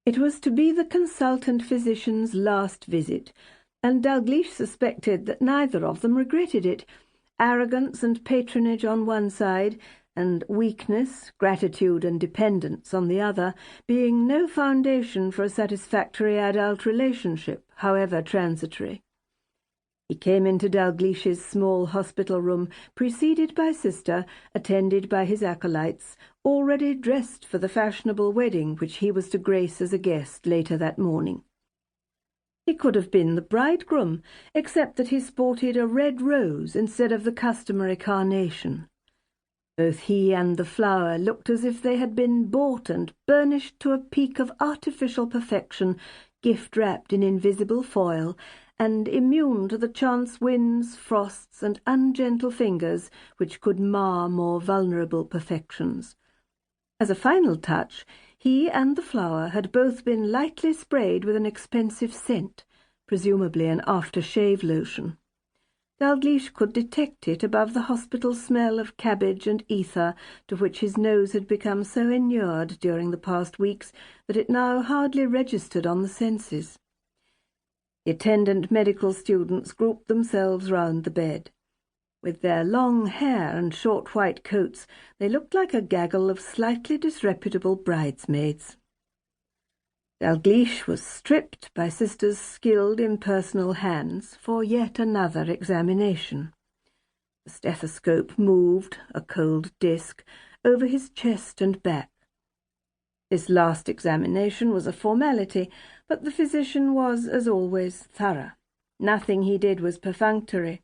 It was to be the consultant physician's last visit, and Dalgliesh suspected that neither of them regretted it. Arrogance and patronage on one side, and weakness, gratitude and dependence on the other, being no foundation for a satisfactory adult relationship, however transitory. He came into Dalglish's small hospital room, preceded by Sister, attended by his acolytes, already dressed for the fashionable wedding which he was to grace as a guest later that morning. He could have been the bridegroom, except that he sported a red rose instead of the customary carnation. Both he and the flower looked as if they had been bought and burnished to a peak of artificial perfection, gift-wrapped in invisible foil, and immune to the chance winds, frosts, and ungentle fingers which could mar more vulnerable perfections. As a final touch, he and the flower had both been lightly sprayed with an expensive scent, presumably an after-shave lotion. Dalgliesh could detect it above the hospital smell of cabbage and ether to which his nose had become so inured during the past weeks that it now hardly registered on the senses. The attendant medical students grouped themselves round the bed. With their long hair and short white coats, they looked like a gaggle of slightly disreputable bridesmaids. Dalgliesh was stripped by Sister's skilled impersonal hands for yet another examination. The stethoscope moved, a cold disc, over his chest and back. This last examination was a formality, but the physician was, as always, thorough. Nothing he did was perfunctory.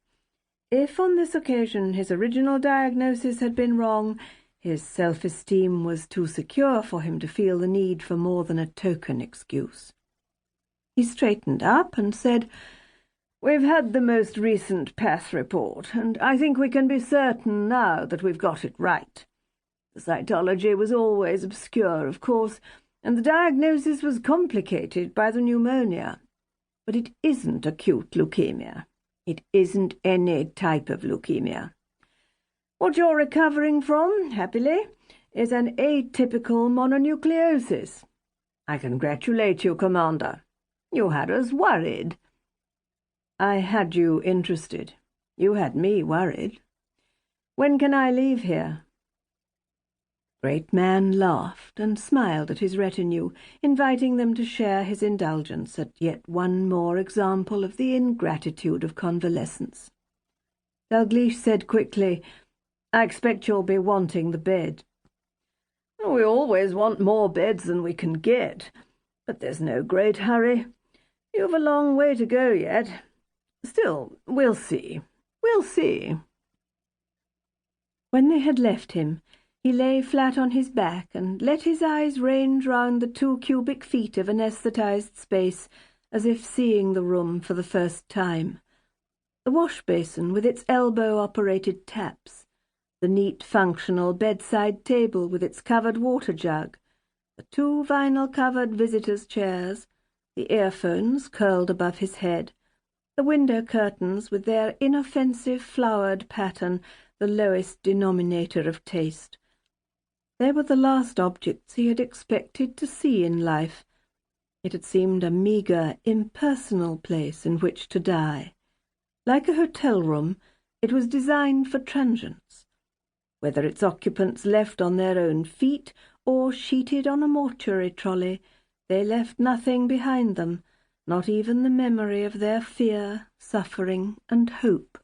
If on this occasion his original diagnosis had been wrong, his self-esteem was too secure for him to feel the need for more than a token excuse. He straightened up and said, "We've had the most recent path report, and I think we can be certain now that we've got it right. The cytology was always obscure, of course, and the diagnosis was complicated by the pneumonia. But it isn't acute leukemia. It isn't any type of leukemia. What you're recovering from, happily, is an atypical mononucleosis. I congratulate you, Commander. You had us worried." "I had you interested. You had me worried. When can I leave here?" The great man laughed and smiled at his retinue, inviting them to share his indulgence at yet one more example of the ingratitude of convalescence. Dalgliesh said quickly, "I expect you'll be wanting the bed." "We always want more beds than we can get, but there's no great hurry. You've a long way to go yet. Still, we'll see. We'll see." When they had left him, he lay flat on his back and let his eyes range round the 2 cubic feet of anesthetized space, as if seeing the room for the first time. The wash-basin with its elbow-operated taps, the neat functional bedside table with its covered water jug, the 2 vinyl-covered visitors' chairs, the earphones curled above his head, the window curtains with their inoffensive flowered pattern, the lowest denominator of taste. They were the last objects he had expected to see in life. It had seemed a meagre, impersonal place in which to die. Like a hotel room, it was designed for transients. Whether its occupants left on their own feet or sheeted on a mortuary trolley, they left nothing behind them, not even the memory of their fear, suffering, and hope.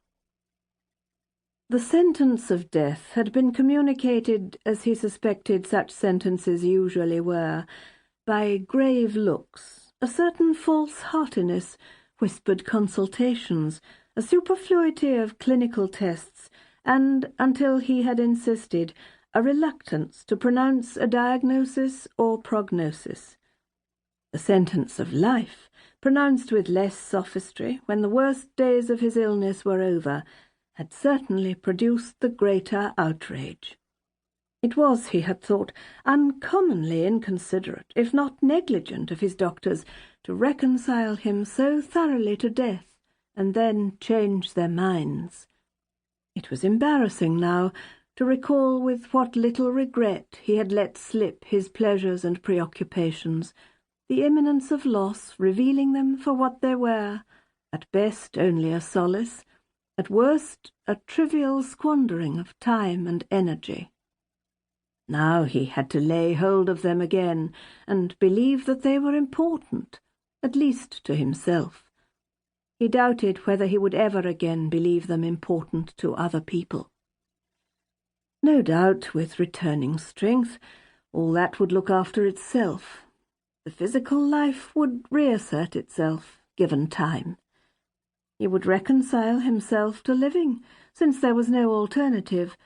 The sentence of death had been communicated, as he suspected such sentences usually were, by grave looks, a certain false heartiness, whispered consultations, a superfluity of clinical tests, and, until he had insisted, a reluctance to pronounce a diagnosis or prognosis. The sentence of life, pronounced with less sophistry when the worst days of his illness were over, had certainly produced the greater outrage. It was, he had thought, uncommonly inconsiderate, if not negligent, of his doctors to reconcile him so thoroughly to death and then change their minds. It was embarrassing now to recall with what little regret he had let slip his pleasures and preoccupations, the imminence of loss revealing them for what they were, at best only a solace, at worst a trivial squandering of time and energy. Now he had to lay hold of them again, and believe that they were important, at least to himself. He doubted whether he would ever again believe them important to other people. No doubt, with returning strength, all that would look after itself. The physical life would reassert itself, given time. He would reconcile himself to living, since there was no alternative,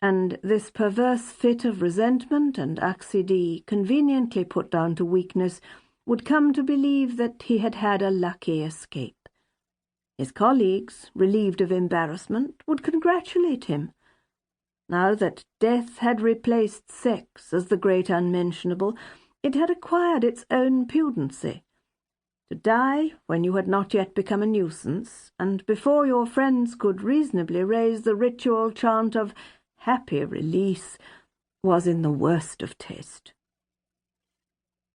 and this perverse fit of resentment and accidie, conveniently put down to weakness, would come to believe that he had had a lucky escape. His colleagues, relieved of embarrassment, would congratulate him. Now that death had replaced sex as the great unmentionable, it had acquired its own pudency. To die when you had not yet become a nuisance, and before your friends could reasonably raise the ritual chant of happy release, was in the worst of taste.